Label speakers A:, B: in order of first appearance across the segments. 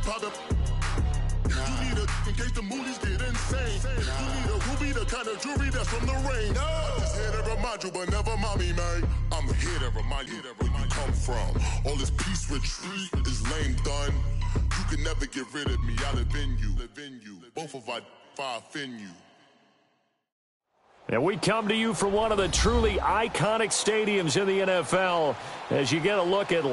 A: problem. You need a in case the movies get insane. You need a ruby, the kind of jewelry that's from the rain. I'm just here to remind you, but never mommy, man. I'm here to remind you where you come from. All this peace retreat is lame done. You can never get rid of me. I live in you. Both of our five in you.
B: And we come to you from one of the truly iconic stadiums in the NFL as you get a look at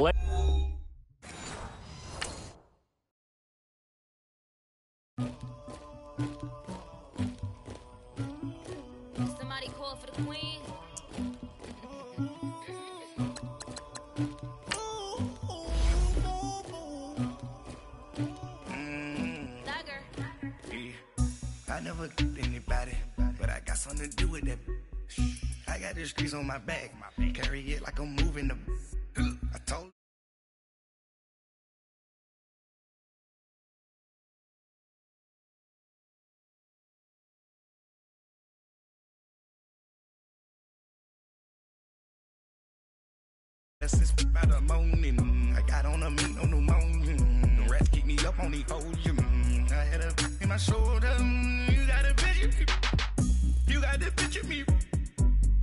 C: Somebody call for the queen.
D: I never anybody, but I got something to do with that. I got the streets on my back, carry it like I'm moving the. I told. Since by the morning, I got on a meat on the morning. The rats keep me up on the podium. I had a in my shoulder. You got a picture me. You got the picture me.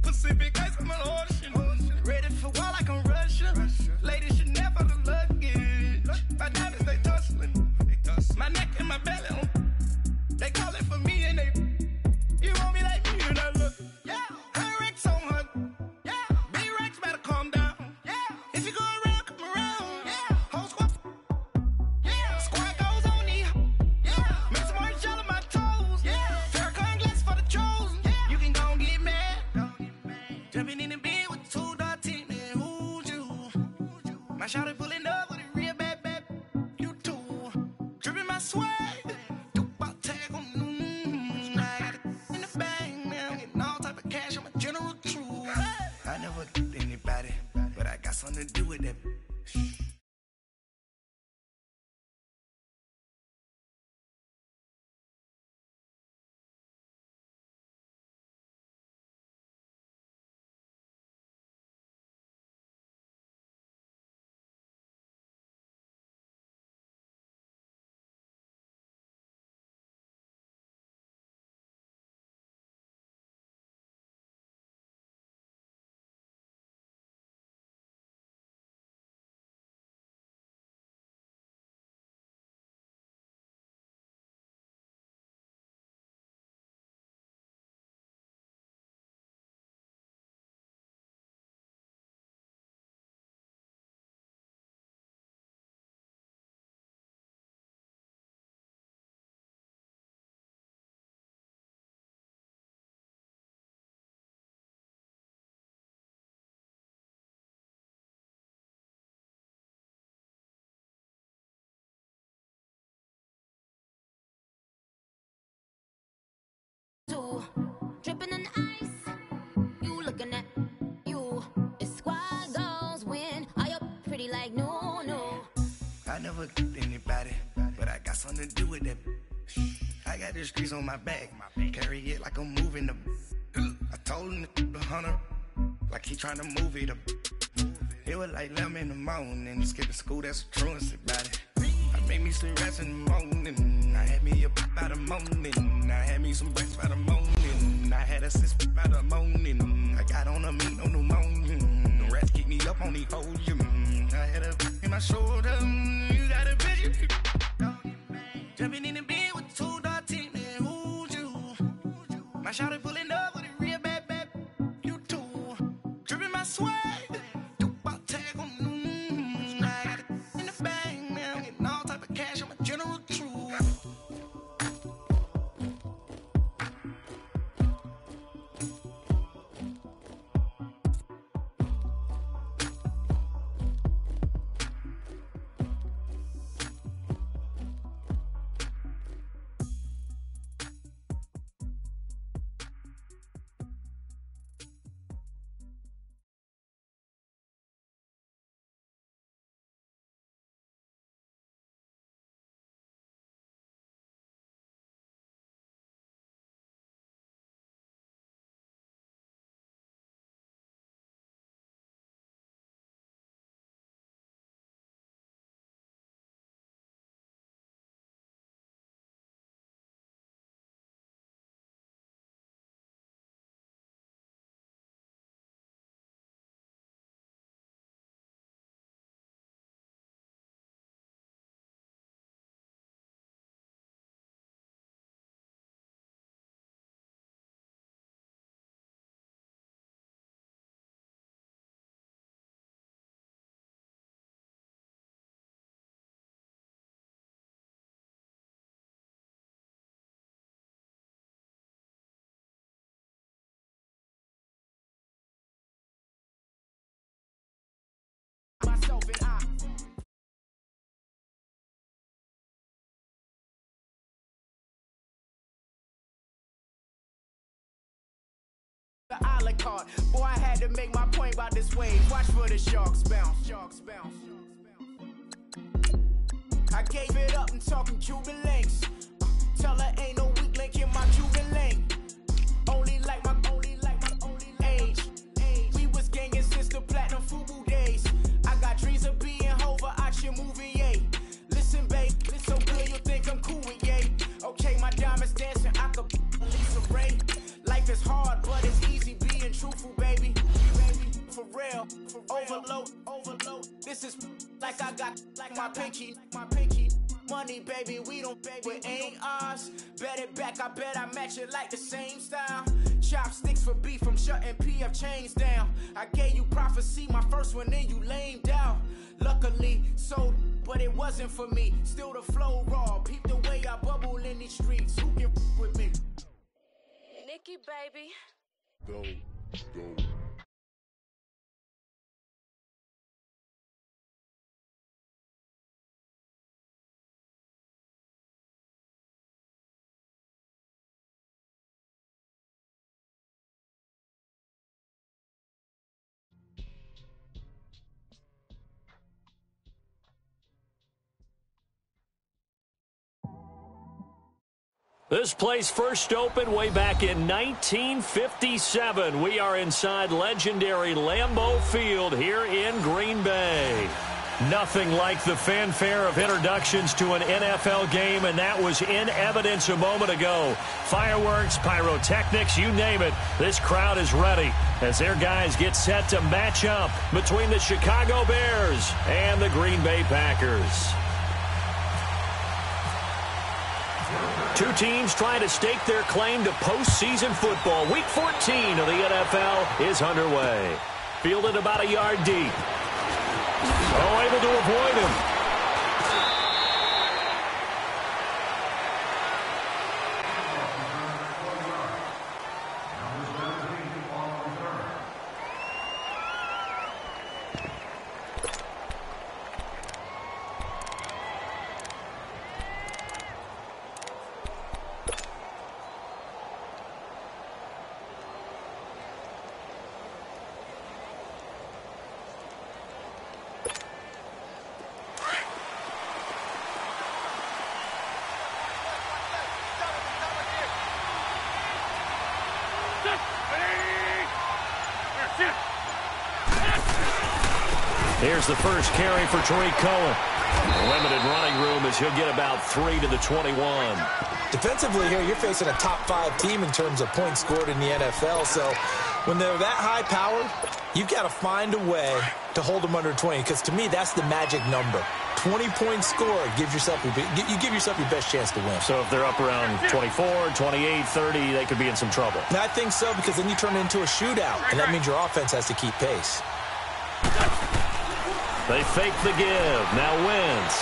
D: Pacific ice on my ocean. Ready for war like I'm Russia. Ladies should never the luggage. My diamonds they tussling. My neck and my belly on. They calling for me and they. You want me like me and I look. Yeah. Her Rex on her. Yeah. B-Rex better calm down. If you go around, come around. Yeah. Whole squad. Yeah. Squad goes on me. Yeah. Make some orange gel on my toes. Yeah. Farrakhan glass for the chosen. Yeah. You can go and get mad. Jumping in the bed with two dark teeth, man. Who's you? My shawty pulling up with a real bad. You too. Dripping my swag. Dupont tag on. I got it in the bag, man. I'm getting all type of cash. I'm a general true. I never anybody, but I got something to do with that.
C: Dripping in ice, you looking at you. It's squad goes when I up pretty like no.
D: I never anybody, but I got something to do with that. I got the streets on my back, carry it like I'm moving the. I told him the hunter, like he trying to move it up. It was like 11 in the morning, skipping school, that's a truancy about it. I made me some rest in the morning. I had me up by the morning. I had me some breakfast by the morning. I had a sis by the morning. I got on a meat on the morning. The rats keep me up on the podium. I had a in my shoulder. You got a picture. Jumping in the bed with two dark teeth, man. Who's you? My shawty pulling up with a real bad. You too. Dripping my swag. Dupont tag on. I got it in the bag, man. I'm getting all type of cash. I'm a general true.
E: make my point about this wave. Watch for the sharks bounce. Sharks bounce. I gave it up and talking Cuban links. Tell her ain't no weak link in my Cuban link. Only like my age. We was gangin' since the platinum FUBU days. I got dreams of being Hova out your movie, yay. Listen, babe, it's so good you think I'm cool with yay. Okay, my diamonds dancing, I could Lisa Ray. Life is hard, but it's easy being truthful, baby. For real, overload. This is like I got like my pinky. Money, baby, we don't pay, it ain't ours. Bet it back, I bet I match it like the same style. Chopsticks for beef, I'm shutting PF chains down. I gave you prophecy, my first one, then you lamed out. Luckily, sold, but it wasn't for me. Still the flow raw, peep the way I bubble in these streets. Who can with me?
C: Nikki, baby.
A: Go.
B: This place first opened way back in 1957. We are inside legendary Lambeau Field here in Green Bay. Nothing like the fanfare of introductions to an NFL game, and that was in evidence a moment ago. Fireworks, pyrotechnics, you name it. This crowd is ready as their guys get set to match up between the Chicago Bears and the Green Bay Packers. Two teams trying to stake their claim to postseason football. Week 14 of the NFL is underway. Fielded about a yard deep. Oh, able to avoid him. Here's the first carry for Tariq Cohen. Limited running room as he'll get about 3 to the 21.
F: Defensively here, you're facing a top 5 team in terms of points scored in the NFL. So when they're that high-powered, you've got to find a way to hold them under 20. Because to me, that's the magic number. 20 points scored, you give yourself your best chance to win.
B: So if they're up around 24, 28, 30, they could be in some trouble.
F: And I think so, because then you turn it into a shootout, and that means your offense has to keep pace.
B: They fake the give. Now Wentz.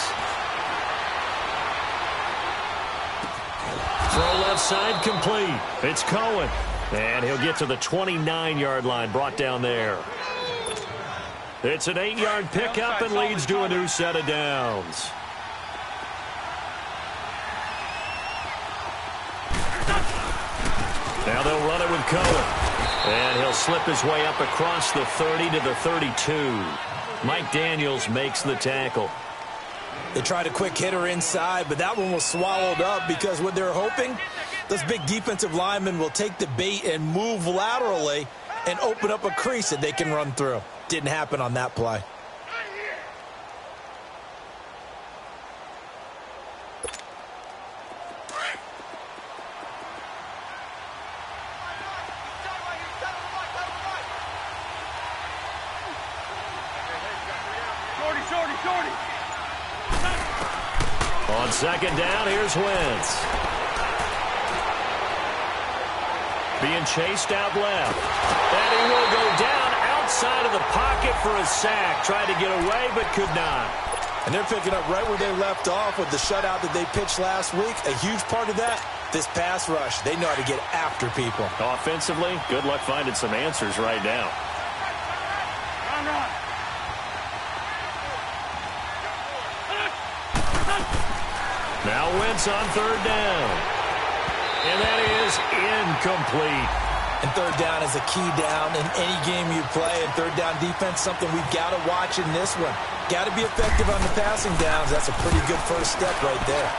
B: Throw left side complete. It's Cohen. And he'll get to the 29-yard line, brought down there. It's an 8-yard pickup and leads to a new set of downs. Now they'll run it with Cohen. And he'll slip his way up across the 30 to the 32. Mike Daniels makes the tackle.
F: They tried a quick hitter inside, but that one was swallowed up because what they're hoping, those big defensive linemen will take the bait and move laterally and open up a crease that they can run through. Didn't happen on that play.
B: On second down, here's Wentz. Being chased out left. And he will go down outside of the pocket for a sack. Tried to get away, but could not.
F: And they're picking up right where they left off with the shutout that they pitched last week. A huge part of that, this pass rush. They know how to get after people.
B: Offensively, good luck finding some answers right now. Now Wentz on third down. And that is incomplete.
F: And third down is a key down in any game you play. And third down defense, something we've got to watch in this one. Got to be effective on the passing downs. That's a pretty good first step right there.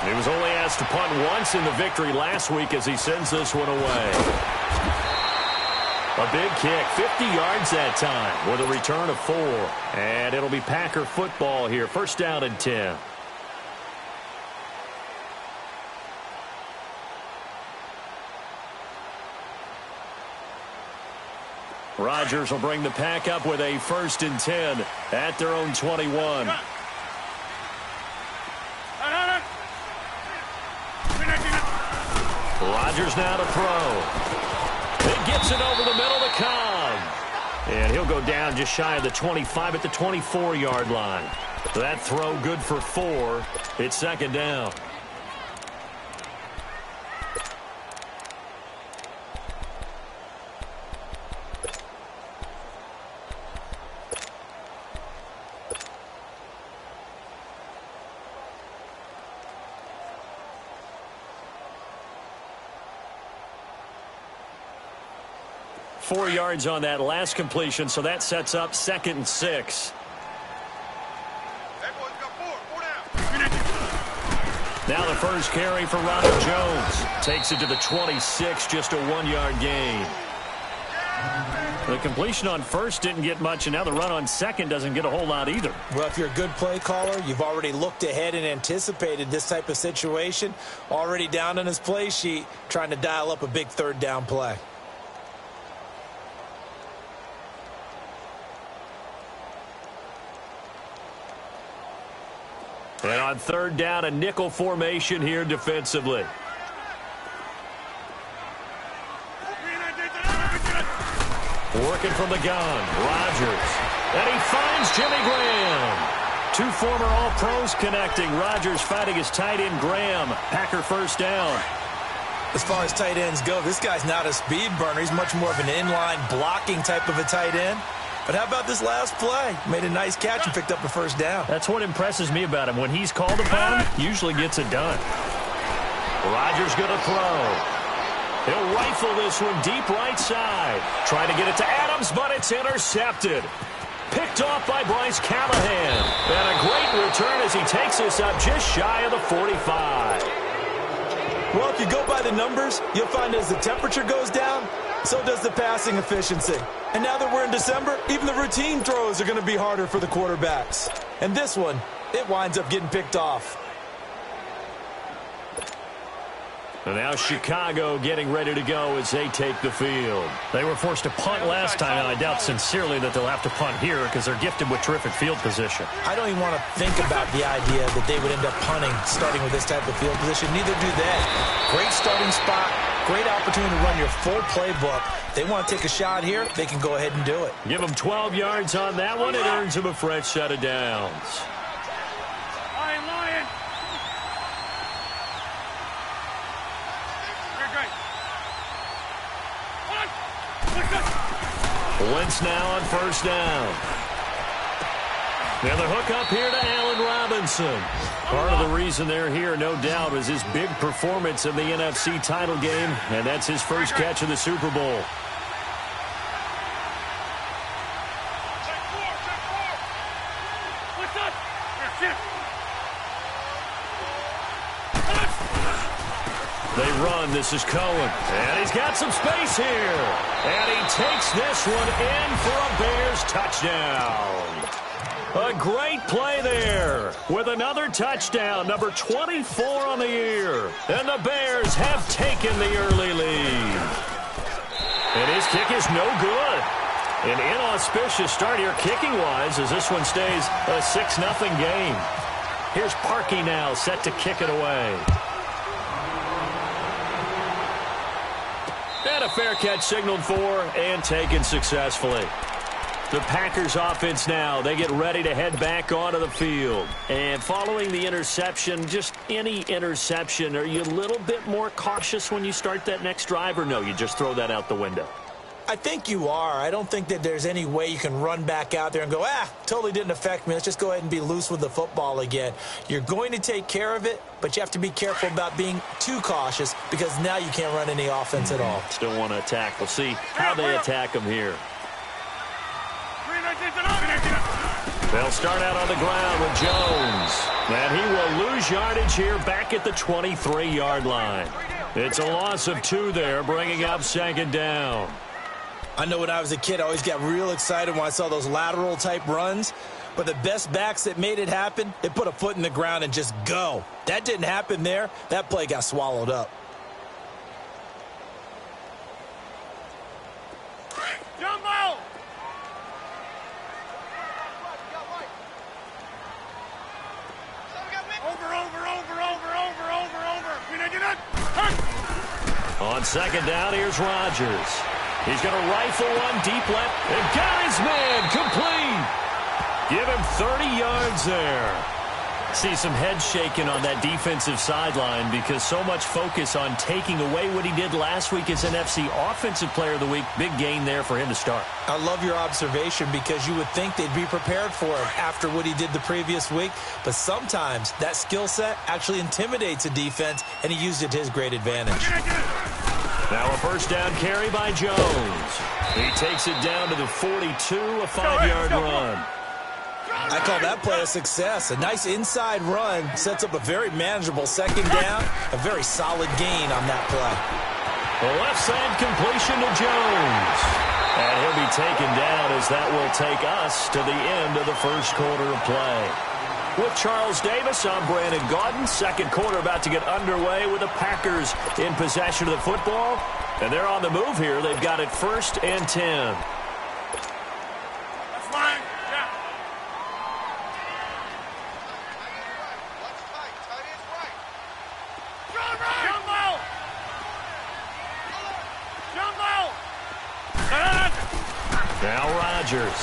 B: He was only asked to punt once in the victory last week as he sends this one away. A big kick, 50 yards that time with a return of 4. And it'll be Packer football here. First down and 10. Rodgers will bring the Pack up with a first and 10 at their own 21. Rodgers now to throw. He gets it over the middle to Cobb. And he'll go down just shy of the 25 at the 24-yard line. That throw good for 4. It's second down. Four yards on that last completion, so that sets up second and 6. Now the first carry for Ronald Jones. Takes it to the 26, just a 1-yard gain. The completion on first didn't get much, and now the run on second doesn't get a whole lot either.
F: Well, if you're a good play caller, you've already looked ahead and anticipated this type of situation. Already down on his play sheet, trying to dial up a big third down play.
B: And on third down, a nickel formation here defensively. Working from the gun, Rodgers. And he finds Jimmy Graham. Two former All-Pros connecting. Rodgers fighting his tight end, Graham. Packer first down.
F: As far as tight ends go, this guy's not a speed burner. He's much more of an inline blocking type of a tight end. But how about this last play? Made a nice catch and picked up a first down.
B: That's what impresses me about him. When he's called upon, usually gets it done. Rodgers going to throw. He'll rifle this one deep right side. Trying to get it to Adams, but it's intercepted. Picked off by Bryce Callahan. And a great return as he takes this up just shy of the 45.
F: Well, if you go by the numbers, you'll find as the temperature goes down, so does the passing efficiency. And now that we're in December, even the routine throws are going to be harder for the quarterbacks. And this one, it winds up getting picked off.
B: And now Chicago getting ready to go as they take the field. They were forced to punt last time, and I doubt sincerely that they'll have to punt here because they're gifted with terrific field position.
F: I don't even want to think about the idea that they would end up punting starting with this type of field position. Neither do they. Great starting spot, great opportunity to run your full playbook. They want to take a shot here, they can go ahead and do it.
B: Give them 12 yards on that one. It earns them a fresh set of downs. Wentz now on first down. And the hook up here to Allen Robinson. Part of the reason they're here, no doubt, is his big performance in the NFC title game, and that's his first catch of the Super Bowl. They run. This is Cohen. And he's got some space here. And he takes this one in for a Bears touchdown. A great play there with another touchdown, number 24 on the year. And the Bears have taken the early lead. And his kick is no good. An inauspicious start here kicking-wise as this one stays a 6-0 game. Here's Parkey now set to kick it away. And a fair catch signaled for and taken successfully. The Packers offense now, they get ready to head back onto the field. And following the interception, just any interception, are you a little bit more cautious when you start that next drive, or no, you just throw that out the window?
F: I think you are. I don't think that there's any way you can run back out there and go, totally didn't affect me. Let's just go ahead and be loose with the football again. You're going to take care of it, but you have to be careful about being too cautious because now you can't run any offense at all.
B: Still want to attack. We'll see how they attack him here. They'll start out on the ground with Jones. And he will lose yardage here back at the 23-yard line. It's a loss of 2 there, bringing up second down.
F: I know when I was a kid, I always got real excited when I saw those lateral-type runs. But the best backs that made it happen, they put a foot in the ground and just go. That didn't happen there. That play got swallowed up.
E: Jumbo!
B: On second down, here's Rodgers. He's going to rifle one deep left and got his man complete. Give him 30 yards there. See some head shaking on that defensive sideline because so much focus on taking away what he did last week as NFC Offensive Player of the Week. Big gain there for him to start.
F: I love your observation because you would think they'd be prepared for him after what he did the previous week. But sometimes that skill set actually intimidates a defense, and he used it to his great advantage.
B: Now a first down carry by Jones. He takes it down to the 42, a 5-yard run.
F: I call that play a success. A nice inside run sets up a very manageable second down. A very solid gain on that play.
B: The left side completion to Jones. And he'll be taken down as that will take us to the end of the first quarter of play. With Charles Davis, I'm Brandon Gaudin. Second quarter about to get underway with the Packers in possession of the football. And they're on the move here. They've got it 1st and 10.
E: That's mine. Yeah.
B: Now Rodgers.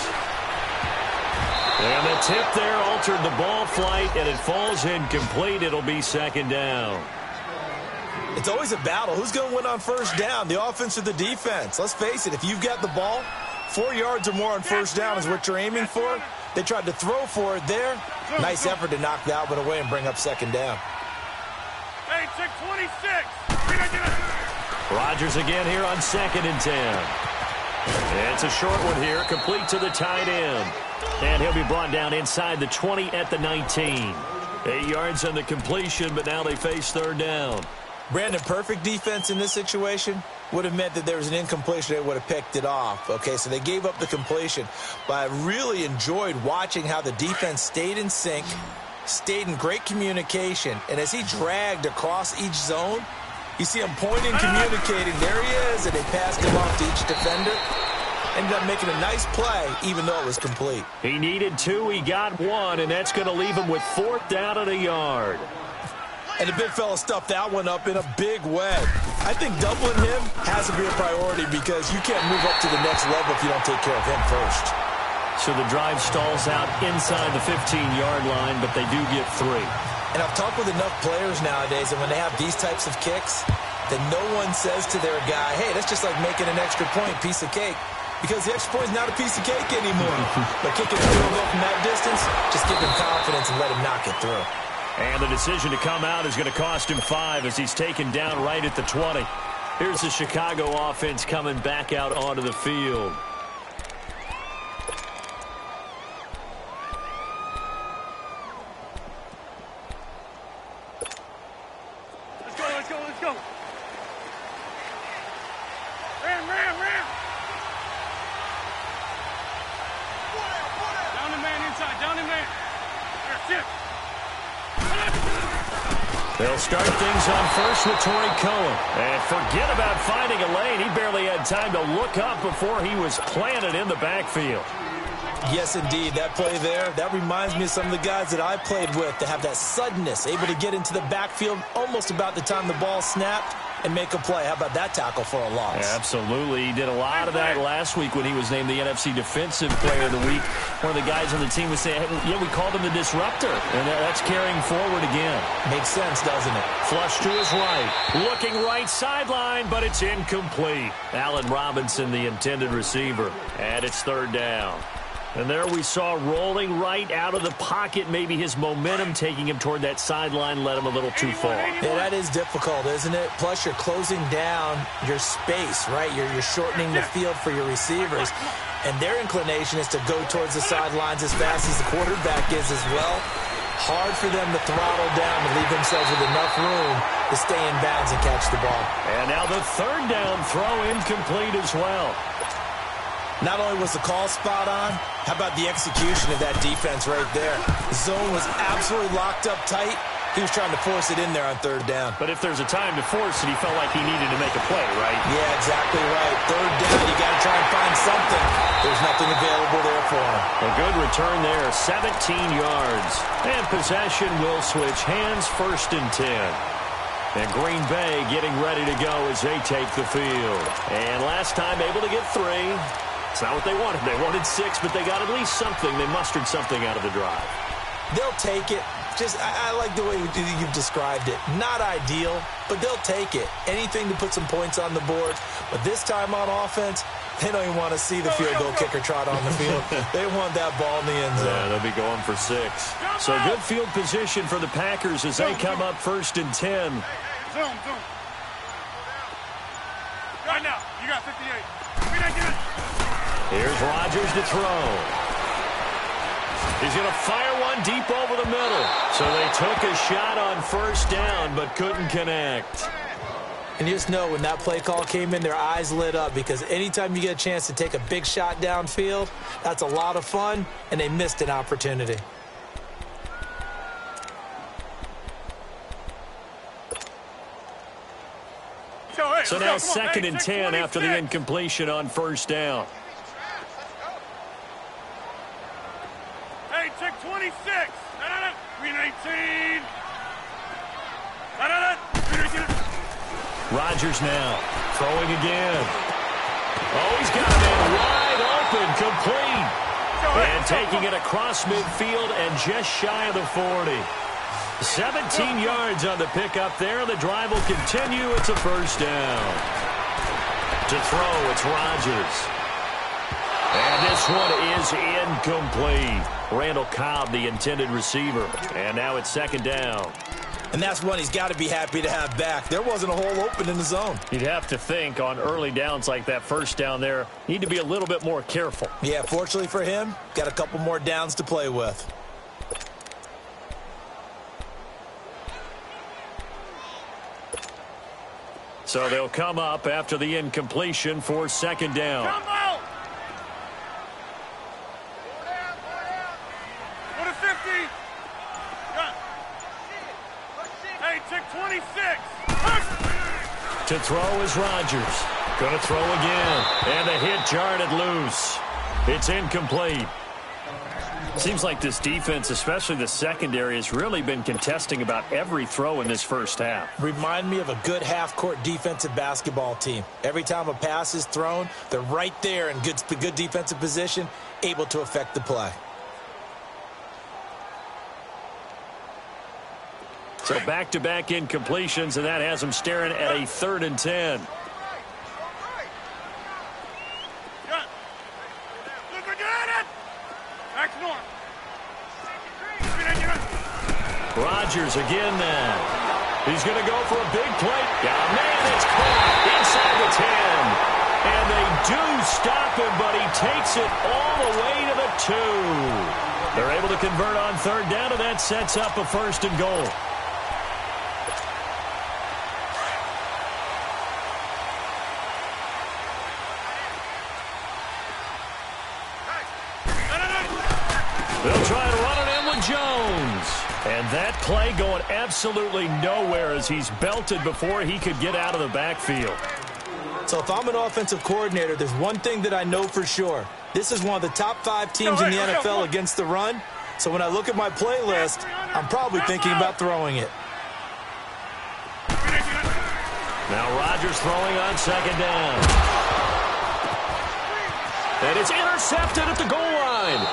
B: And the tip there altered the ball flight, and it falls incomplete. It'll be second down.
F: It's always a battle. Who's going to win on first down, the offense or the defense? Let's face it, if you've got the ball, 4 yards or more on first down is what you're aiming for. They tried to throw for it there. Nice effort to knock that one away and bring up second down.
E: Hey, 626.
B: Rodgers again here on 2nd and 10. It's a short one here, complete to the tight end. And he'll be brought down inside the 20 at the 19. 8 yards on the completion, but now they face third down.
F: Brandon, perfect defense in this situation would have meant that there was an incompletion. They would have picked it off. Okay, so they gave up the completion. But I really enjoyed watching how the defense stayed in sync, stayed in great communication. And as he dragged across each zone, you see him pointing, communicating. There he is, and they passed him off to each defender. Ended up making a nice play, even though it was complete.
B: He needed 2, he got 1, and that's going to leave him with 4th down and a yard.
F: And the big fella stuffed that one up in a big way. I think doubling him has to be a priority because you can't move up to the next level if you don't take care of him first.
B: So the drive stalls out inside the 15-yard line, but they do get 3.
F: And I've talked with enough players nowadays, and when they have these types of kicks, then no one says to their guy, hey, that's just like making an extra point, piece of cake. Because the extra point is not a piece of cake anymore. But kicking a field goal from that distance, just give him confidence and let him knock it through.
B: And the decision to come out is going to cost him 5 as he's taken down right at the 20. Here's the Chicago offense coming back out onto the field.
E: Let's go. Ram. Down the man inside, down the man. Here,
B: They'll start things on first with Torrey Cohen. And forget about finding a lane. He barely had time to look up before he was planted in the backfield.
F: Yes, indeed. That play there, that reminds me of some of the guys that I played with to have that suddenness, able to get into the backfield almost about the time the ball snapped and make a play. How about that tackle for a loss?
B: Absolutely. He did a lot of that last week when he was named the NFC Defensive Player of the Week. one of the guys on the team would say, hey, yeah, we called him the disruptor. And that's carrying forward again.
F: Makes sense, doesn't it?
B: Flush to his right. Looking right sideline, but it's incomplete. Allen Robinson, the intended receiver. And it's third down. And there we saw rolling right out of the pocket. Maybe his momentum taking him toward that sideline led him a little too far.
F: Yeah, that is difficult, isn't it? Plus, you're closing down your space, right? You're shortening the field for your receivers. And their inclination is to go towards the sidelines as fast as the quarterback is as well. Hard for them to throttle down and leave themselves with enough room to stay in bounds and catch the ball.
B: And now the third down throw incomplete as well.
F: Not only was the call spot on, how about the execution of that defense right there? The zone was absolutely locked up tight. He was trying to force it in there on third down.
B: But if there's a time to force it, he felt like he needed to make a play, right?
F: Yeah, exactly right. Third down, you got to try and find something. There's nothing available there for him.
B: A good return there, 17 yards. And possession will switch hands, 1st and 10. And Green Bay getting ready to go as they take the field. And last time able to get 3. It's not what they wanted. They wanted 6, but they got at least something. They mustered something out of the drive.
F: They'll take it. I like the way you've described it. Not ideal, but they'll take it. Anything to put some points on the board. But this time on offense, they don't even want to see the field goal kicker trot on the field. They want that ball in the end zone.
B: Yeah, they'll be going for 6. So good field position for the Packers as they come up 1st and 10.
G: Zoom. Right now, you got 58.
B: Here's Rodgers to throw. He's going to fire one deep over the middle. So they took a shot on 1st down, but couldn't connect.
F: And you just know when that play call came in, their eyes lit up because anytime you get a chance to take a big shot downfield, that's a lot of fun, and they missed an opportunity.
B: So now 2nd and 10 after the incompletion on 1st down.
G: Hey, check 26. Green 18.
B: Rodgers now throwing again. Oh, he's got it wide open, complete. And taking it across midfield and just shy of the 40. 17 yards on the pickup there. The drive will continue. It's a 1st down. To throw, it's Rodgers. And this one is incomplete. Randall Cobb, the intended receiver. And now it's 2nd down.
F: And that's one he's got to be happy to have back. There wasn't a hole open in the zone.
B: You'd have to think on early downs like that 1st down there, need to be a little bit more careful.
F: Yeah, fortunately for him, got a couple more downs to play with.
B: So they'll come up after the incompletion for 2nd down.
G: Go to 50. Hey, check 26.
B: To throw is Rodgers. Going to throw again. And the hit jarred loose. It's incomplete. Seems like this defense, especially the secondary, has really been contesting about every throw in this 1st half.
F: Remind me of a good half-court defensive basketball team. Every time a pass is thrown, they're right there in good defensive position, able to affect the play.
B: So back-to-back incompletions, and that has them staring at a 3rd and 10. Rodgers again now. He's going to go for a big play. Yeah, man, it's caught inside the 10. And they do stop him, but he takes it all the way to the 2. They're able to convert on 3rd down, and that sets up a 1st and goal. They'll try to run it in with Jones. And that play going absolutely nowhere as he's belted before he could get out of the backfield.
F: So if I'm an offensive coordinator, there's one thing that I know for sure. This is one of the top 5 teams in the NFL against the run. So when I look at my playlist, I'm probably thinking about throwing it.
B: Now Rodgers throwing on 2nd down. And it's intercepted at the goal line.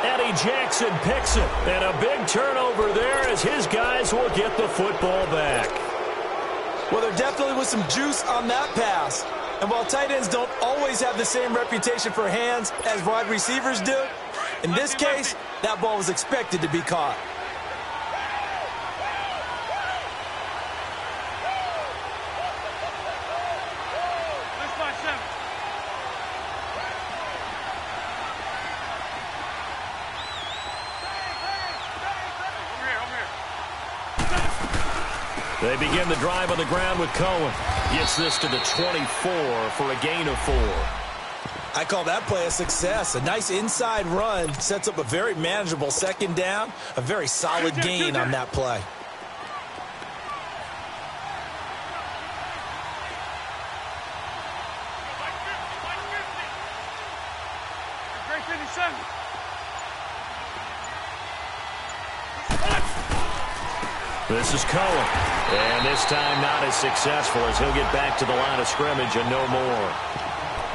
B: Eddie Jackson picks it. And a big turnover there as his guys will get the football back.
F: Well, there definitely was some juice on that pass. And while tight ends don't always have the same reputation for hands as wide receivers do, in this case, that ball was expected to be caught.
B: They begin the drive on the ground with Cohen. Gets this to the 24 for a gain of 4.
F: I call that play a success. A nice inside run sets up a very manageable second down. A very solid gain on that play.
B: This is Cohen. And this time not as successful as he'll get back to the line of scrimmage and no more.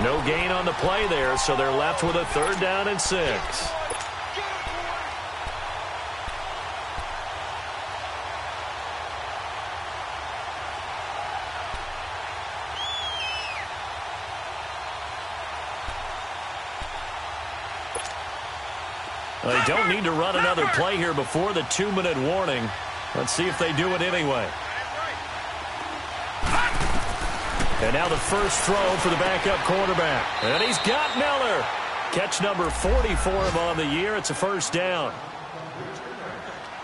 B: No gain on the play there, so they're left with a 3rd down and 6. They don't need to run another play here before the 2-minute warning. Let's see if they do it anyway. And now the first throw for the backup quarterback. And he's got Miller. Catch number 40 for him on the year. It's a 1st down.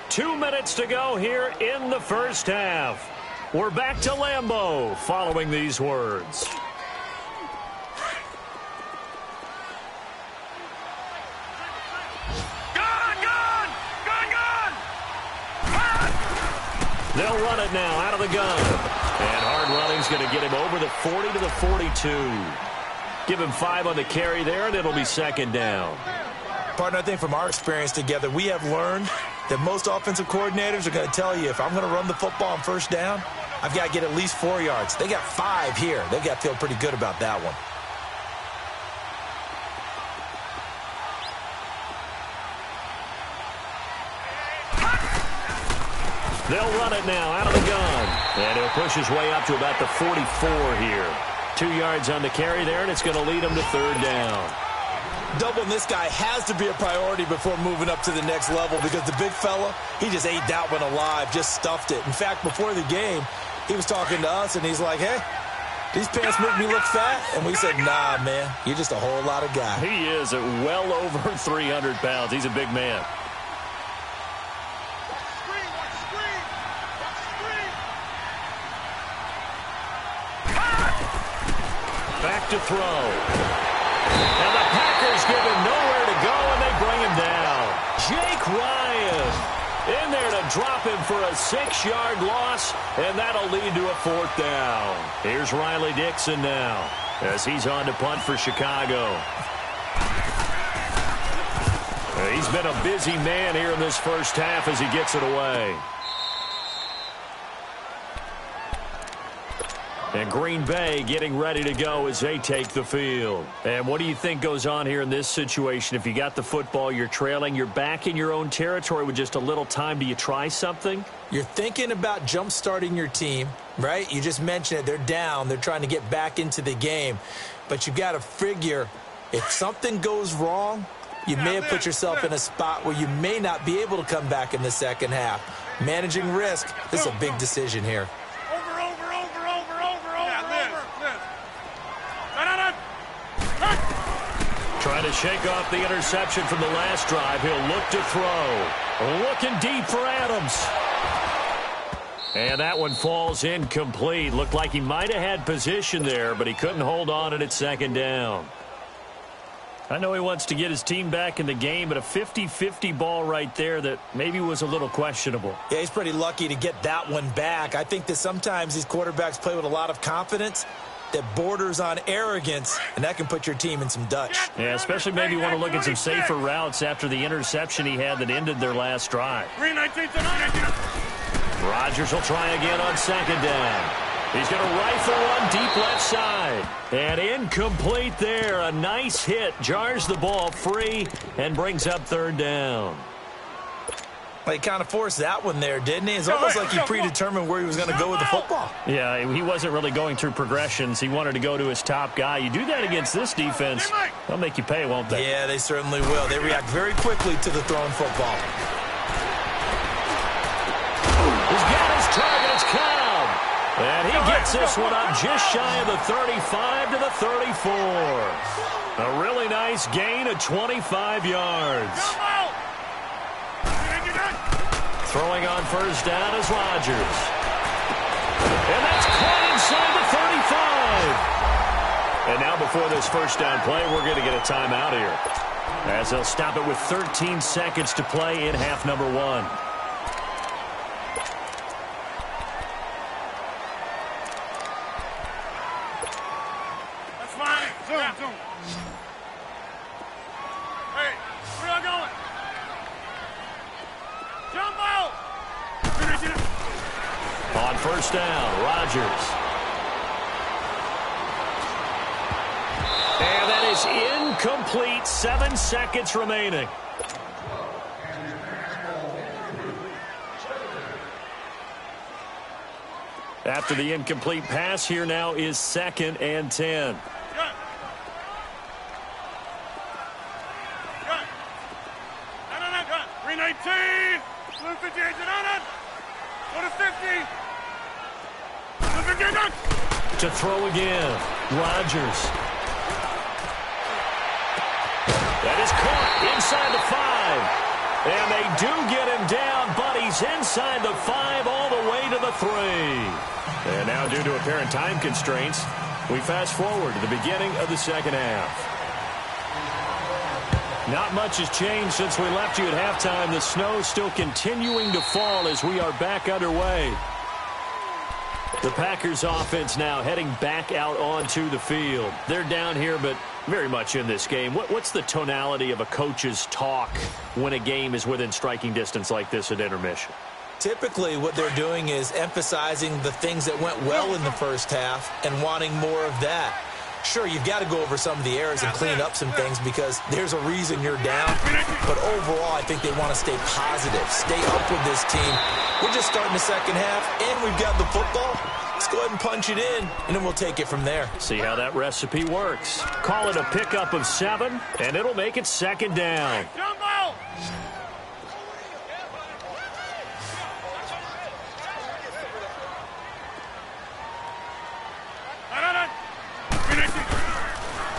B: 2 minutes to go here in the first half. We're back to Lambeau following these words. They'll run it now out of the gun. And hard running's going to get him over the 40 to the 42. Give him 5 on the carry there, and it'll be 2nd down.
F: Partner, I think from our experience together, we have learned that most offensive coordinators are going to tell you, if I'm going to run the football on 1st down, I've got to get at least 4 yards. They got 5 here. They've got to feel pretty good about that one.
B: They'll run it now out of the gun. And he'll push his way up to about the 44 here. 2 yards on the carry there, and it's going to lead him to 3rd down.
F: Doubling this guy has to be a priority before moving up to the next level because the big fella, he just ate that one alive, just stuffed it. In fact, before the game, he was talking to us, and he's like, hey, these pants make me look fat? And we said, nah, man, you're just a whole lot of guy.
B: He is at well over 300 pounds. He's a big man. Back to throw. And the Packers give him nowhere to go, and they bring him down. Jake Ryan in there to drop him for a 6-yard loss, and that'll lead to a 4th down. Here's Riley Dixon now as he's on to punt for Chicago. He's been a busy man here in this first half as he gets it away. And Green Bay getting ready to go as they take the field. And what do you think goes on here in this situation? If you got the football, you're trailing, you're back in your own territory with just a little time. Do you try something?
F: You're thinking about jump-starting your team, right? You just mentioned it. They're down. They're trying to get back into the game. But you've got to figure if something goes wrong, you may have put yourself in a spot where you may not be able to come back in the second half. Managing risk, this is a big decision here.
B: Trying to shake off the interception from the last drive. He'll look to throw. Looking deep for Adams. And that one falls incomplete. Looked like he might have had position there, but he couldn't hold on and it's 2nd down. I know he wants to get his team back in the game, but a 50-50 ball right there that maybe was a little questionable.
F: Yeah, he's pretty lucky to get that one back. I think that sometimes these quarterbacks play with a lot of confidence that borders on arrogance, and that can put your team in some Dutch.
B: Yeah, especially maybe you want to look at some safer routes after the interception he had that ended their last drive. Rodgers will try again on 2nd down. He's going to rifle one deep left side. And incomplete there. A nice hit. Jars the ball free and brings up third down.
F: Well, he kind of forced that one there, didn't he? It's almost like he predetermined where he was going to go with the football.
B: Yeah, he wasn't really going through progressions. He wanted to go to his top guy. You do that against this defense, they'll make you pay, won't they?
F: Yeah, they certainly will. They react very quickly to the thrown football.
B: He's got his target. It's Cobb. And he gets this one up just shy of the 35 to the 34. A really nice gain of 25 yards. Throwing on first down is Rodgers. And that's caught inside the 35. And now before this first down play, we're going to get a timeout here, as they'll stop it with 13 seconds to play in half number 1.
G: That's fine. Zoom. Hey, where y'all going? Jump out!
B: On first down, Rodgers. And that is incomplete. 7 seconds remaining. After the incomplete pass, here now is 2nd and 10.
G: Gun. 319. Blue 50 agent on it. Go to 50. Blue 50 agent.
B: To throw again, Rodgers. That is caught inside the 5. And they do get him down, but he's inside the 5 all the way to the 3. And now, due to apparent time constraints, we fast forward to the beginning of the second half. Not much has changed since we left you at halftime. The snow still continuing to fall as we are back underway. The Packers offense now heading back out onto the field. They're down here, but very much in this game. What's the tonality of a coach's talk when a game is within striking distance like this at intermission?
F: Typically, what they're doing is emphasizing the things that went well in the first half and wanting more of that. Sure, you've got to go over some of the errors and clean up some things because there's a reason you're down. But overall, I think they want to stay positive, stay up with this team. We're just starting the second half, and we've got the football. Let's go ahead and punch it in, and then we'll take it from there.
B: See how that recipe works. Call it a pickup of 7, and it'll make it 2nd down.
G: Jumbo!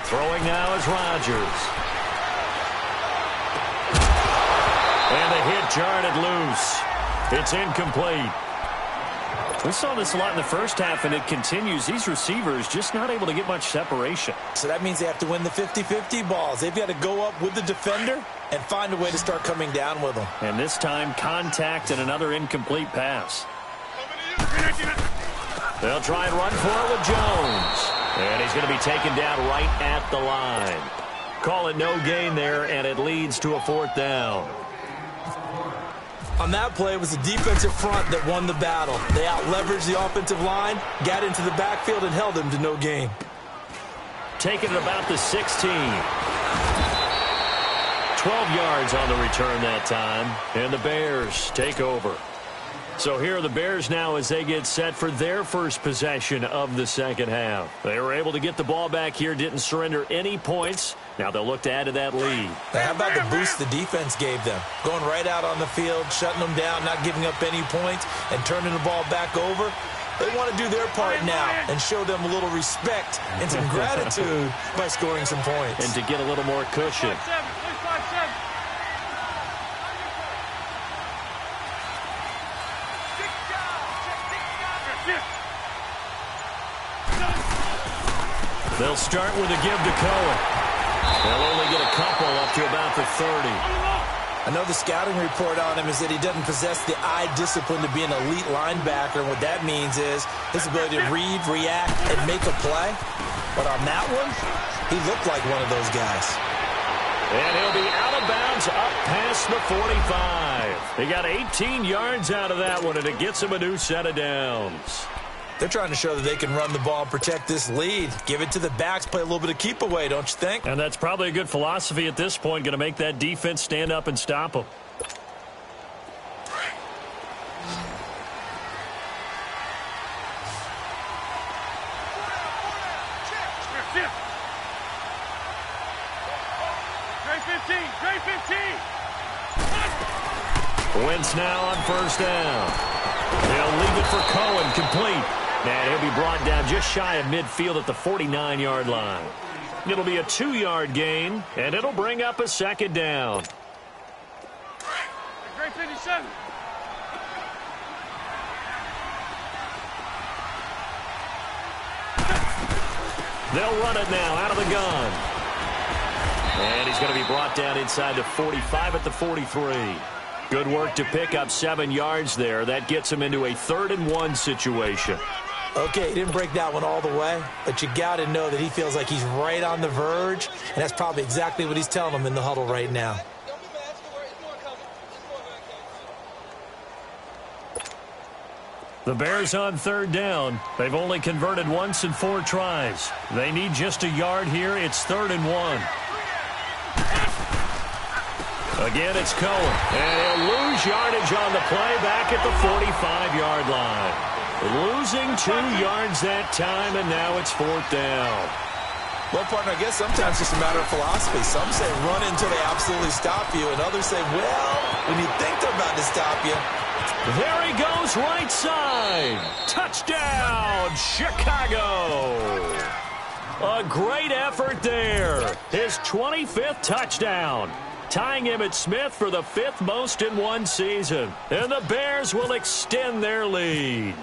B: Throwing now is Rodgers. And the hit jarred loose. It's incomplete. We saw this a lot in the first half, and it continues. These receivers just not able to get much separation.
F: So that means they have to win the 50-50 balls. They've got to go up with the defender and find a way to start coming down with them.
B: And this time, contact and another incomplete pass. They'll try and run for it with Jones. And he's going to be taken down right at the line. Call it no gain there, and it leads to a 4th down.
F: On that play, it was the defensive front that won the battle. They out-leveraged the offensive line, got into the backfield, and held them to no gain.
B: Taking it about the 16. 12 yards on the return that time, and the Bears take over. So here are the Bears now as they get set for their first possession of the second half. They were able to get the ball back here, didn't surrender any points. Now they'll look to add to that lead.
F: Now, how about the boost the defense gave them? Going right out on the field, shutting them down, not giving up any points, and turning the ball back over. They want to do their part now and show them a little respect and some gratitude by scoring some points.
B: And to get a little more cushion.
G: 5-7.
B: They'll start with a give to Cohen. They'll only get a couple up to about the 30.
F: I know the scouting report on him is that he doesn't possess the eye discipline to be an elite linebacker. And what that means is his ability to read, react, and make a play. But on that one, he looked like one of those guys.
B: And he'll be out of bounds up past the 45. He got 18 yards out of that one, and it gets him a new set of downs.
F: They're trying to show that they can run the ball and protect this lead. Give it to the backs, play a little bit of keep away, don't you think?
B: And that's probably a good philosophy at this point, going to make that defense stand up and stop them. Wentz now on first down. They'll leave it for Cohen, complete. And he'll be brought down just shy of midfield at the 49-yard line. It'll be a 2-yard gain, and it'll bring up a second down.
G: Great 57.
B: They'll run it now out of the gun. And he's going to be brought down inside the 45 at the 43. Good work to pick up 7 yards there. That gets him into a 3rd-and-1 situation.
F: Okay, he didn't break that one all the way, but you got to know that he feels like he's right on the verge, and that's probably exactly what he's telling them in the huddle right now.
B: The Bears on 3rd down. They've only converted once in 4 tries. They need just a yard here. It's 3rd-and-1. Again, it's Cohen. And he'll lose yardage on the play back at the 45-yard line. Losing 2 yards that time, and now it's 4th down.
F: Well, partner, I guess sometimes it's just a matter of philosophy. Some say run until they absolutely stop you, and others say, well, when you think they're about to stop you.
B: There he goes, right side. Touchdown, Chicago. A great effort there. His 25th touchdown, tying Emmitt Smith for the 5th most in one season. And the Bears will extend their lead.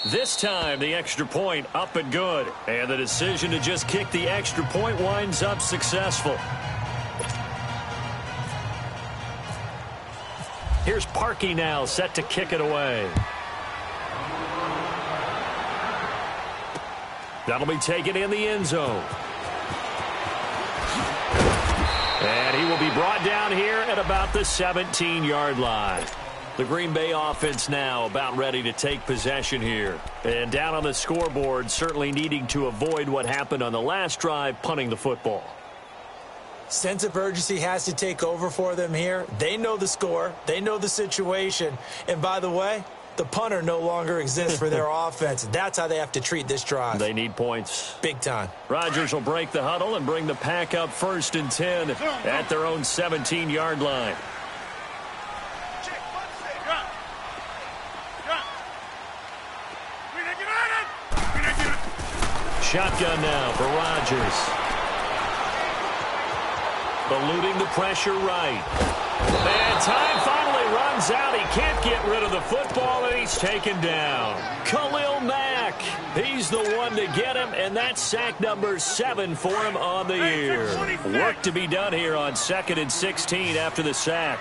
B: This time, the extra point up and good. And the decision to just kick the extra point winds up successful. Here's Parkey now, set to kick it away. That'll be taken in the end zone. And he will be brought down here at about the 17-yard line. The Green Bay offense now about ready to take possession here. And down on the scoreboard, certainly needing to avoid what happened on the last drive, punting the football.
F: Sense of urgency has to take over for them here. They know the score. They know the situation. And by the way, the punter no longer exists for their offense. That's how they have to treat this drive.
B: They need points.
F: Big time.
B: Rodgers will break the huddle and bring the pack up 1st and 10 at their own 17-yard line. Shotgun now for Rodgers. Eluding the pressure right. And time finally runs out. He can't get rid of the football, and he's taken down. Khalil Mack. He's the one to get him, and that's sack number 7 for him on the year. Work to be done here on 2nd and 16 after the sack.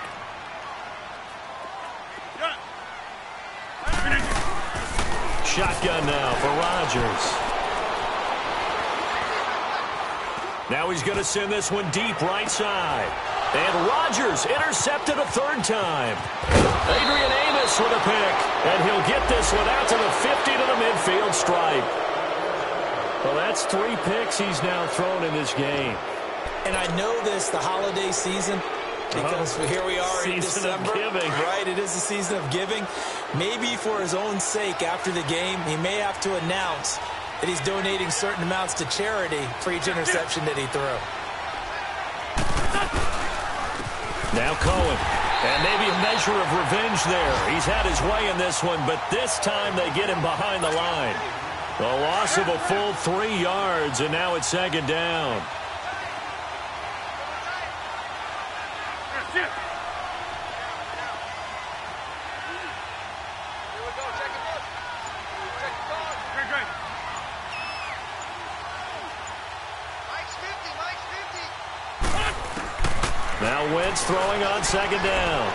B: Shotgun now for Rodgers. Now he's going to send this one deep right side. And Rodgers intercepted a 3rd time. Adrian Amos with a pick. And he'll get this one out to the 50 to the midfield stripe. Well, that's 3 picks he's now thrown in this game.
F: And I know this, the holiday season, because here we are in December.
B: Season of giving.
F: Right, it is the season of giving. Maybe for his own sake after the game, he may have to announce that he's donating certain amounts to charity for each interception that he threw.
B: Now Cohen. And maybe a measure of revenge there. He's had his way in this one, but this time they get him behind the line. A loss of a full 3 yards, and now it's 2nd down. Now Wentz throwing on 2nd down.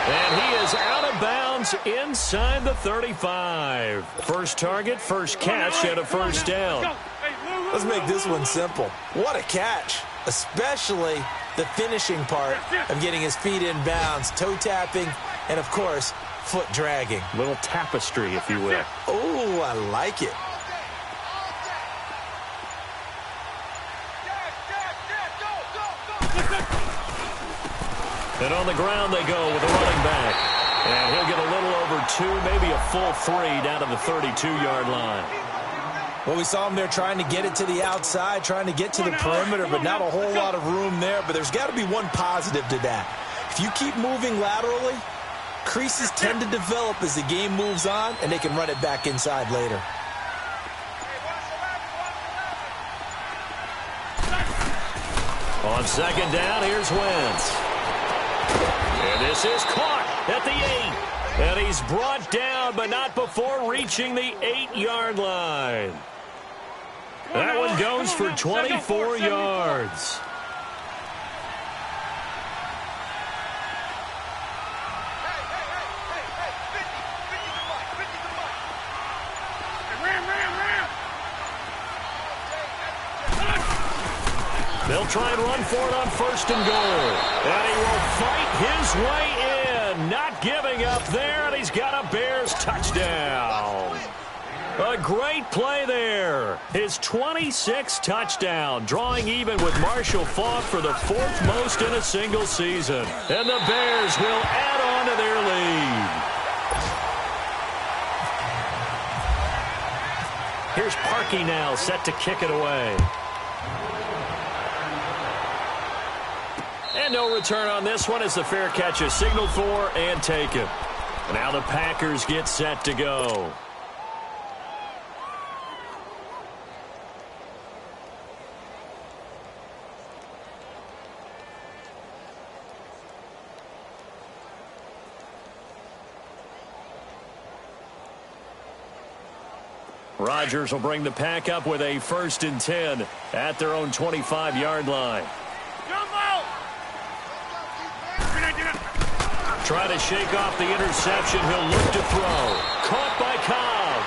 B: And he is out of bounds inside the 35. First target, first catch, and a 1st down.
F: Let's make this one simple. What a catch, especially the finishing part of getting his feet in bounds, toe tapping, and, of course, foot dragging.
B: Little tapestry, if you will.
F: Oh, I like it.
B: And on the ground they go with a running back. And he'll get a little over 2, maybe a full 3 down to the 32-yard line.
F: Well, we saw him there trying to get it to the outside, trying to get to the perimeter, but not a whole lot of room there. But there's got to be one positive to that. If you keep moving laterally, creases tend to develop as the game moves on, and they can run it back inside later.
B: On second down, here's Wentz. And this is caught at the 8. And he's brought down, but not before reaching the 8-yard line. That one goes for 24 yards. They'll try and run for it on first and goal. And he will fight his way in. Not giving up there, and he's got a Bears touchdown. A great play there. His 26th touchdown, drawing even with Marshall Faulk for the 4th most in a single season. And the Bears will add on to their lead. Here's Parkey now, set to kick it away. And no return on this one as the fair catch is signaled for and taken. Now the Packers get set to go. Rodgers will bring the pack up with a 1st and 10 at their own 25-yard line. Try to shake off the interception. He'll look to throw. Caught by Cobb.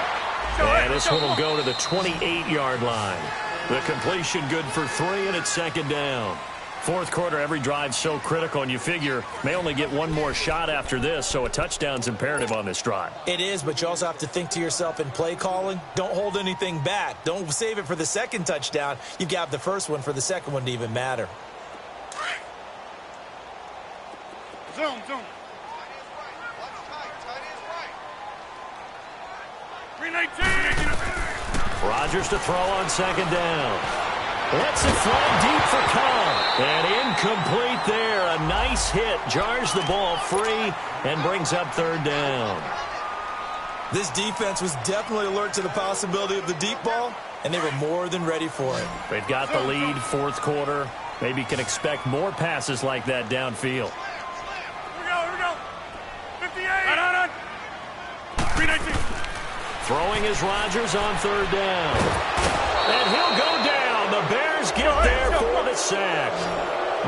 B: And this one will go to the 28-yard line. The completion good for 3, and it's 2nd down. 4th quarter, every drive so critical, and you figure may only get one more shot after this, so a touchdown's imperative on this drive.
F: It is, but you also have to think to yourself in play calling, don't hold anything back. Don't save it for the 2nd touchdown. You've got the first one for the 2nd one to even matter.
G: Zone.
B: Rodgers to throw on 2nd down. Lets it fly deep for Cobb. And incomplete there. A nice hit. Jars the ball free and brings up 3rd down.
F: This defense was definitely alert to the possibility of the deep ball, and they were more than ready for it.
B: They've got the lead, 4th quarter. Maybe can expect more passes like that downfield.
G: Here we go. 58. On. 319.
B: Throwing is Rodgers on 3rd down. And he'll go down. The Bears get there for the sack.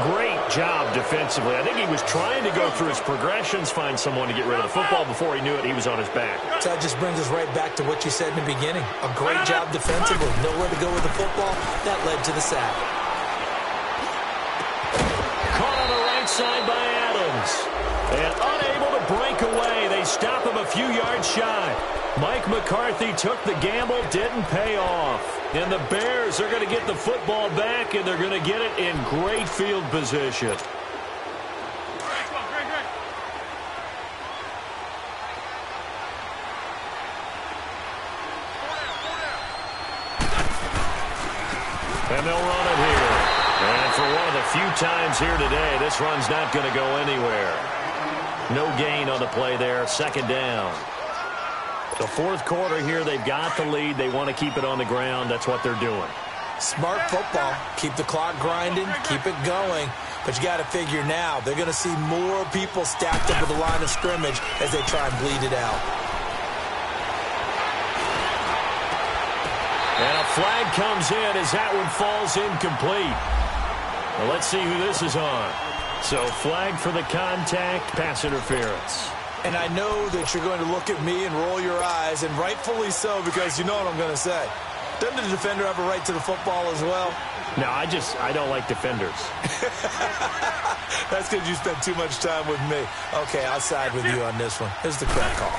B: Great job defensively. I think he was trying to go through his progressions, find someone to get rid of the football. Before he knew it, he was on his back.
F: So that just brings us right back to what you said in the beginning. A great job defensively. Nowhere to go with the football. That led to the sack.
B: Caught on the right side by Adams. And unable to break away. They stop him a few yards shy. Mike McCarthy took the gamble, didn't pay off. And the Bears are going to get the football back, and they're going to get it in great field position. And they'll run it here. And for one of the few times here today, this run's not going to go anywhere. No gain on the play there. 2nd down. The 4th quarter here, they've got the lead. They want to keep it on the ground. That's what they're doing.
F: Smart football. Keep the clock grinding. Keep it going. But you got to figure now, they're going to see more people stacked up at the line of scrimmage as they try and bleed it out.
B: And a flag comes in as that one falls incomplete. Well, let's see who this is on. So flag for the contact, pass interference.
F: And I know that you're going to look at me and roll your eyes, and rightfully so, because you know what I'm going to say. Doesn't the defender have a right to the football as well?
B: No, I don't like defenders.
F: That's because you spent too much time with me. Okay, I'll side with you on this one. Here's the correct call.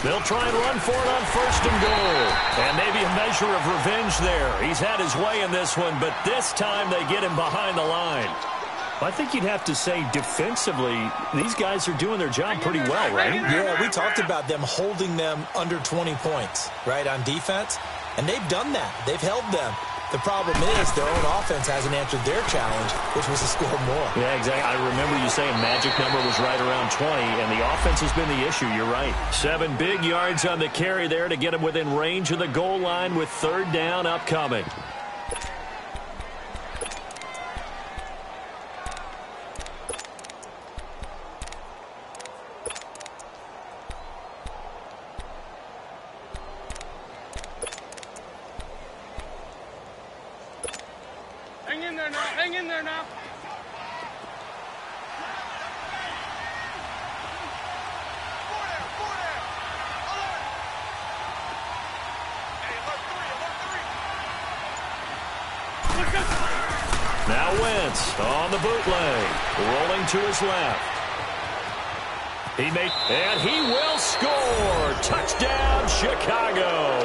B: They'll try and run for it on 1st and goal. And maybe a measure of revenge there. He's had his way in this one, but this time they get him behind the line. I think you'd have to say defensively, these guys are doing their job pretty well, right?
F: Yeah, we talked about them holding them under 20 points, right, on defense. And they've done that. They've held them. The problem is their own offense hasn't answered their challenge, which was to score more.
B: Yeah, exactly. I remember you saying magic number was right around 20, and the offense has been the issue. You're right. 7 big yards on the carry there to get him within range of the goal line with 3rd down upcoming.
G: Hang in there now.
B: Now Wentz on the bootleg, rolling to his left. And he will score. Touchdown, Chicago.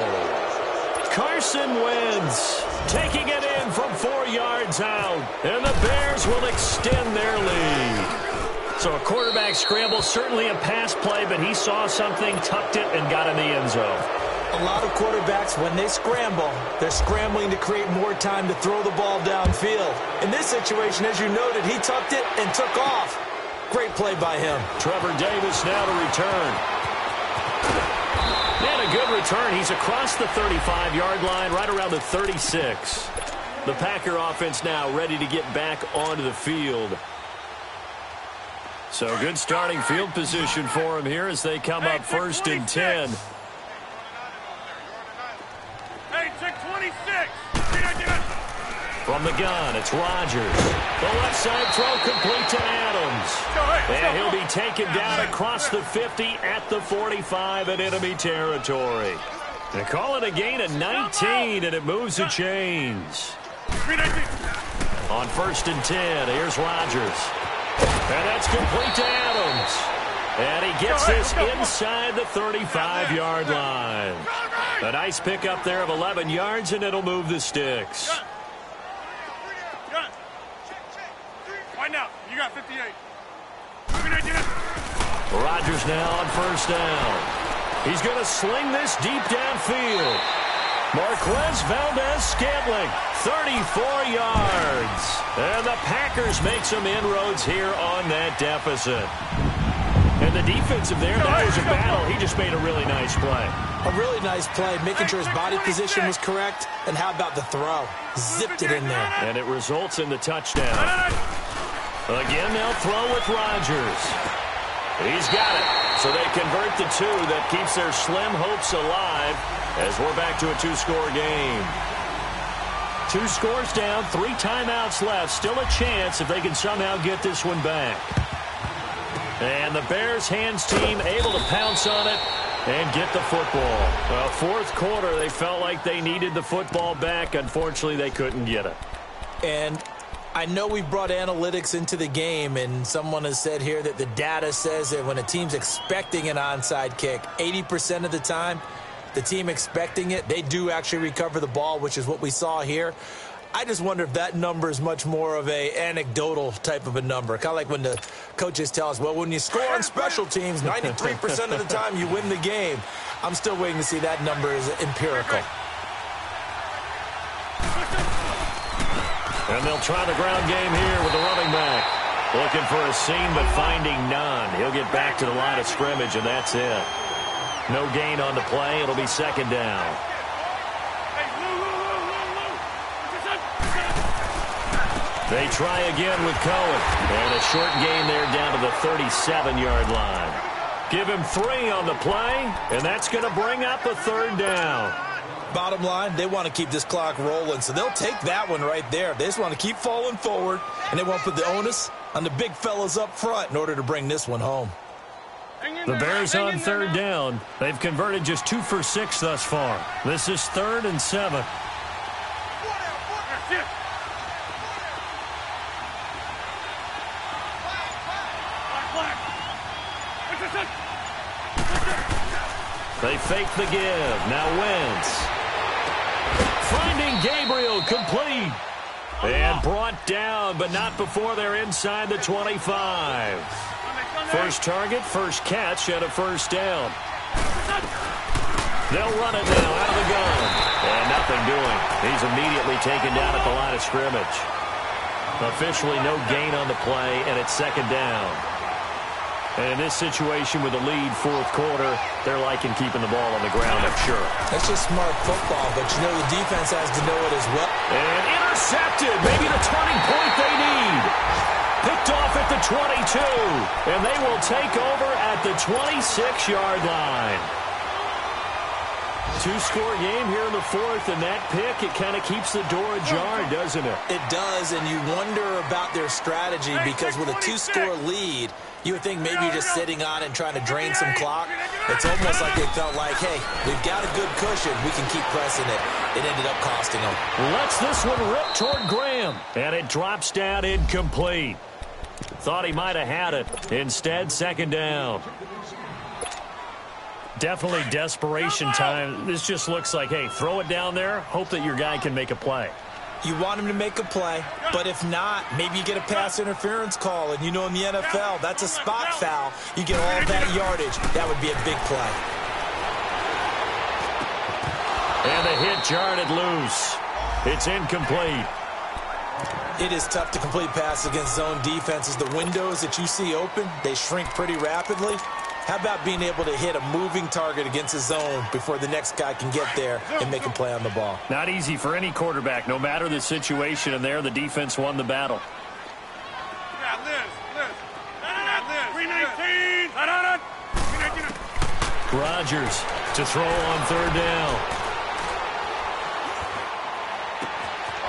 B: Carson Wentz taking it in from 4 yards out, and the Bears will extend their lead. So a quarterback scramble, certainly a pass play, but he saw something, tucked it, and got in the end zone.
F: A lot of quarterbacks, when they scramble, they're scrambling to create more time to throw the ball downfield. In this situation, as you noted, he tucked it and took off. Great play by him.
B: Trevor Davis now to return. And a good return. He's across the 35-yard line, right around the 36. The Packer offense now ready to get back onto the field. So good starting field position for him here as they come up 1st and 10.
G: Hey, check 26.
B: From the gun, it's Rodgers. The left side throw complete to Adams. And he'll be taken down across the 50 at the 45 in enemy territory. They call it a gain of 19, and it moves the chains. On 1st and 10, here's Rodgers. And that's complete to Adams. And he gets this inside the 35-yard line. A nice pickup there of 11 yards, and it'll move the sticks.
G: Find out. You got 58.
B: Rodgers now on 1st down. He's going to sling this deep downfield. Marquez Valdez-Scantling, 34 yards. And the Packers make some inroads here on that deficit. And the defensive there, that was a battle. He just made a really nice play.
F: A really nice play, making sure his body position was correct. And how about the throw? Zipped it in there.
B: And it results in the touchdown. Again, they'll throw with Rodgers. He's got it. So they convert the 2. That keeps their slim hopes alive as we're back to a 2-score game. 2 scores down, 3 timeouts left. Still a chance if they can somehow get this one back. And the Bears hands team able to pounce on it and get the football. Well, 4th quarter, they felt like they needed the football back. Unfortunately, they couldn't get it.
F: And I know we brought analytics into the game, and someone has said here that the data says that when a team's expecting an onside kick, 80% of the time, the team expecting it, they do actually recover the ball, which is what we saw here. I just wonder if that number is much more of a anecdotal type of a number. Kind of like when the coaches tell us, well, when you score on special teams, 93% of the time you win the game. I'm still waiting to see that number is empirical.
B: And they'll try the ground game here with the running back. Looking for a seam, but finding none. He'll get back to the line of scrimmage, and that's it. No gain on the play. It'll be 2nd down. They try again with Cohen. And a short gain there down to the 37-yard line. Give him 3 on the play, and that's going to bring up a 3rd down.
F: Bottom line, they want to keep this clock rolling, so they'll take that one right there. They just want to keep falling forward, and they won't put the onus on the big fellas up front in order to bring this one home.
B: The Bears on 3rd down. They've converted just 2 for 6 thus far. This is 3rd and 7. They fake the give. Now Wentz. Finding Gabriel, complete. And brought down, but not before they're inside the 25. First target, first catch, and a first down. They'll run it now out of the gun. And nothing doing. He's immediately taken down at the line of scrimmage. Officially no gain on the play, and it's second down. And in this situation with the lead fourth quarter, they're liking keeping the ball on the ground, I'm sure.
F: That's just smart football, but you know the defense has to know it as well.
B: And intercepted. Maybe the turning point they need. Picked off at the 22. And they will take over at the 26-yard line. Two-score game here in the fourth, and that pick, it kind of keeps the door ajar, doesn't it?
F: It does, and you wonder about their strategy because with a two-score lead, you would think maybe you're just sitting on it and trying to drain some clock. It's almost like they felt like, hey, we've got a good cushion. We can keep pressing it. It ended up costing them.
B: Lets this one rip toward Graham, and it drops down incomplete. Thought he might have had it. Instead, second down. Definitely desperation time. This just looks like, hey, throw it down there, hope that your guy can make a play.
F: You want him to make a play, but if not, maybe you get a pass interference call, and you know in the NFL, that's a spot foul. You get all that yardage. That would be a big play.
B: And the hit jarred it loose. It's incomplete.
F: It is tough to complete passes against zone defenses. The windows that you see open, they shrink pretty rapidly. How about being able to hit a moving target against a zone before the next guy can get there and make a play on the ball?
B: Not easy for any quarterback, no matter the situation, and there the defense won the battle. Rodgers to throw on third down.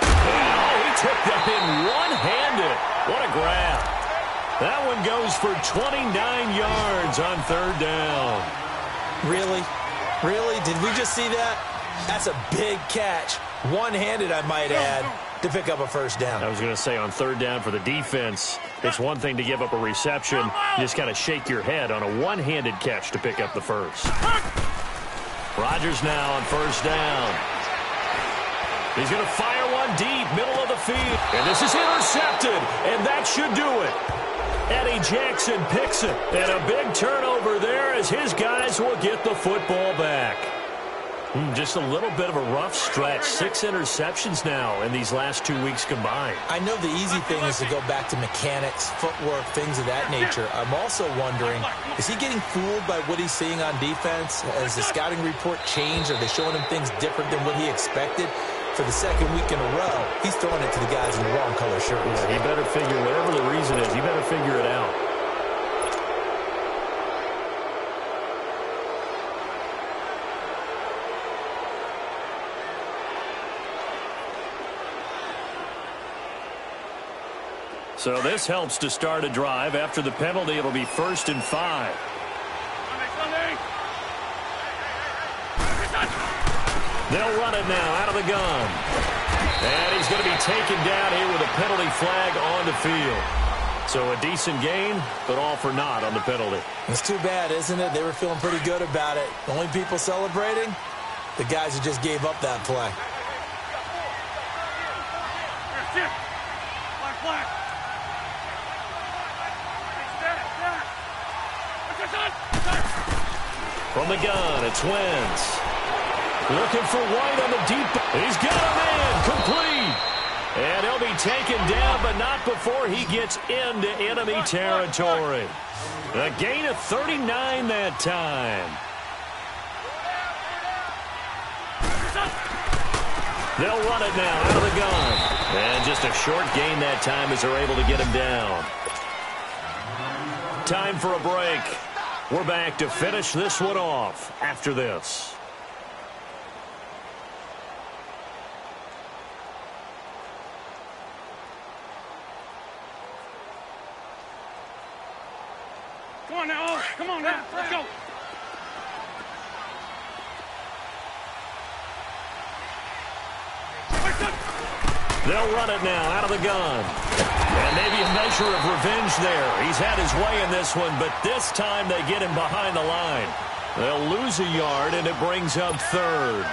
B: Oh, he took that in one-handed. What a grab. That one goes for 29 yards on third down.
F: Really? Really? Did we just see that? That's a big catch. One-handed, I might add, to pick up a first down.
B: I was going to say on third down for the defense, it's one thing to give up a reception. You just got to shake your head on a one-handed catch to pick up the first. Rodgers now on first down. He's going to fire one deep, middle of the field. And this is intercepted, and that should do it. Eddie Jackson picks it, and a big turnover there as his guys will get the football back. Just a little bit of a rough stretch. 6 interceptions now in these last 2 weeks combined.
F: I know the easy thing is to go back to mechanics, footwork, things of that nature. I'm also wondering, is he getting fooled by what he's seeing on defense? Has the scouting report changed? Are they showing him things different than what he expected? For the second week in a row, he's throwing it to the guys in the wrong color shirts.
B: Yeah, he better figure, whatever the reason is, he better figure it out. So this helps to start a drive. After the penalty, it'll be 1st and 5. They'll run it now out of the gun. And he's going to be taken down here with a penalty flag on the field. So a decent gain, but all for naught on the penalty.
F: It's too bad, isn't it? They were feeling pretty good about it. The only people celebrating, the guys who just gave up that play.
B: From the gun, it's Wentz. Looking for White on the deep. He's got a man, complete. And he'll be taken down, but not before he gets into enemy territory. A gain of 39 that time. They'll run it now out of the gun. And just a short gain that time as they're able to get him down. Time for a break. We're back to finish this one off after this.
G: Come on now, come on now, let's go.
B: They'll run it now out of the gun. And maybe a measure of revenge there. He's had his way in this one, but this time they get him behind the line. They'll lose a yard, and it brings up third.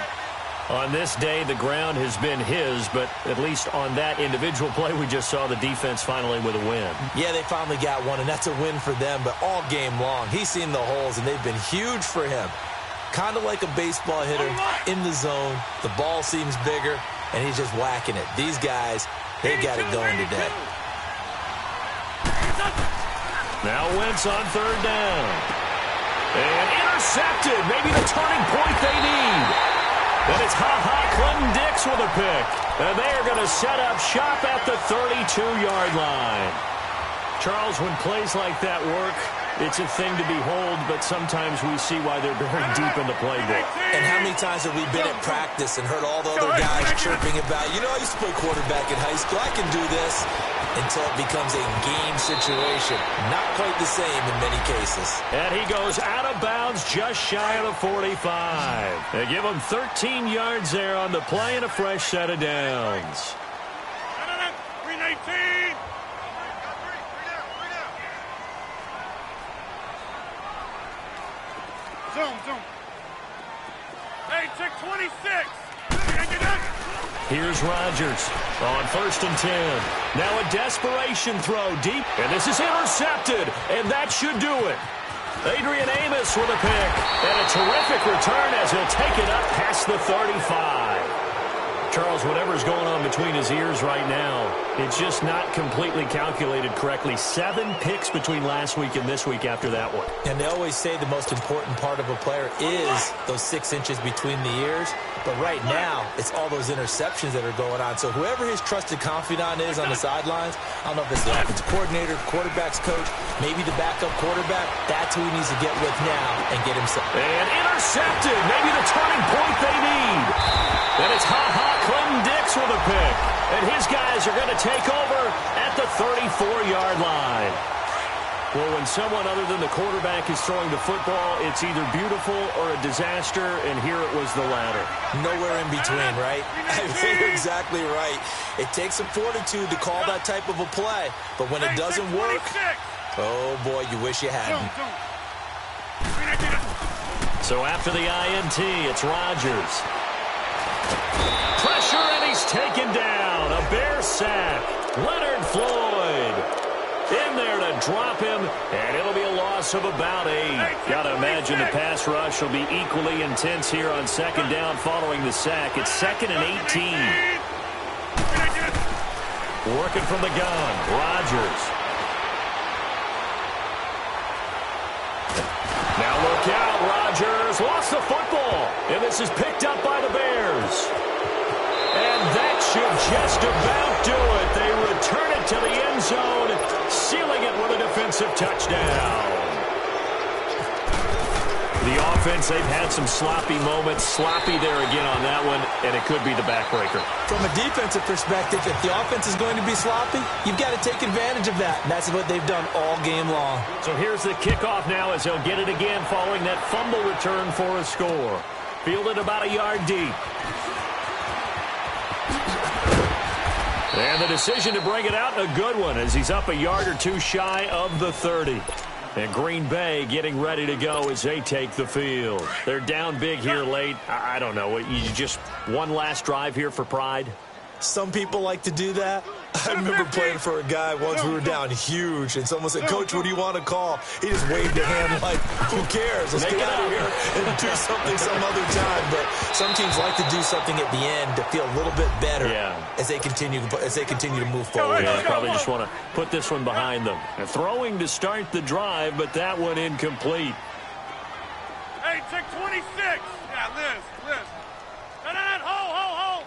B: On this day, the ground has been his, but at least on that individual play, we just saw the defense finally with a win.
F: Yeah, they finally got one, and that's a win for them, but all game long, he's seen the holes, and they've been huge for him. Kind of like a baseball hitter in the zone. The ball seems bigger, and he's just whacking it. These guys, they got it going today.
B: Now Wentz on third down. And intercepted. Maybe the turning point they need. And it's Clinton Dix with a pick. And they are going to set up shop at the 32-yard line. Charles, when plays like that work, it's a thing to behold, but sometimes we see why they're buried deep in the playbook.
F: And how many times have we been at practice and heard all the other guys chirping about, you know, I used to play quarterback in high school, I can do this, until it becomes a game situation. Not quite the same in many cases. And
B: he goes out of bounds just shy of the 45. They give him 13 yards there on the play and a fresh set of downs.
G: 319. Zoom. Hey, check 26.
B: Here's Rodgers on 1st and 10. Now a desperation throw deep, and this is intercepted, and that should do it. Adrian Amos with a pick, and a terrific return as he'll take it up past the 35. Charles, whatever's going on between his ears right now, it's just not completely calculated correctly. 7 picks between last week and this week after that one.
F: And they always say the most important part of a player is those 6 inches between the ears. But right now, it's all those interceptions that are going on. So whoever his trusted confidant is on the sidelines, I don't know if it's the offensive coordinator, quarterback's coach, maybe the backup quarterback, that's who he needs to get with now and get himself.
B: And intercepted, maybe the turning point they need. And it's Clinton Dix with a pick. And his guys are going to take over at the 34-yard line. Well, when someone other than the quarterback is throwing the football, it's either beautiful or a disaster, and here it was the latter.
F: Nowhere in between, right? I think you're exactly right. It takes some fortitude to call that type of a play, but when it doesn't work, oh boy, you wish you hadn't.
B: So after the INT, it's Rodgers. Pressure, and he's taken down. A Bear sack. Leonard Floyd in there to drop him, and it'll be a loss of about 8. Got to imagine the pass rush will be equally intense here on 2nd down following the sack. It's 2nd and 18. Working from the gun, Rodgers. Now look out, Rodgers lost the football, and this is picked up by the Bears. And that should just about do it. They return it to the end zone, sealing it with a defensive touchdown. The offense, they've had some sloppy moments. Sloppy there again on that one, and it could be the backbreaker.
F: From a defensive perspective, if the offense is going to be sloppy, you've got to take advantage of that. And that's what they've done all game long. So
B: here's the kickoff now as they'll get it again following that fumble return for a score. Fielded about a yard deep. And the decision to bring it out, a good one, as he's up a yard or two shy of the 30. And Green Bay getting ready to go as they take the field. They're down big here late. I don't know. You just one last drive here for pride?
F: Some people like to do that. I remember playing for a guy once. We were down huge, and someone said, "Coach, what do you want to call?" He just waved a hand like, "Who cares? Let's get out of here and do something some other time." But some teams like to do something at the end to feel a little bit better as they continue to move forward.
B: Yeah, probably just want to put this one behind them. And throwing to start the drive, but that one incomplete.
G: Hey, check 26. Yeah, Liz. Hold.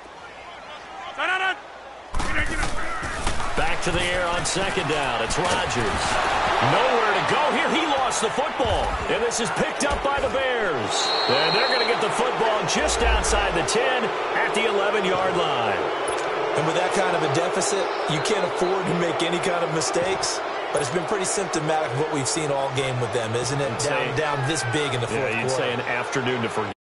B: Back to the air on 2nd down. It's Rodgers. Nowhere to go here. He lost the football. And this is picked up by the Bears. And they're going to get the football just outside the 10 at the 11-yard line.
F: And with that kind of a deficit, you can't afford to make any kind of mistakes. But it's been pretty symptomatic of what we've seen all game with them, isn't it? Down this big in the fourth quarter.
B: You'd say an afternoon to forget.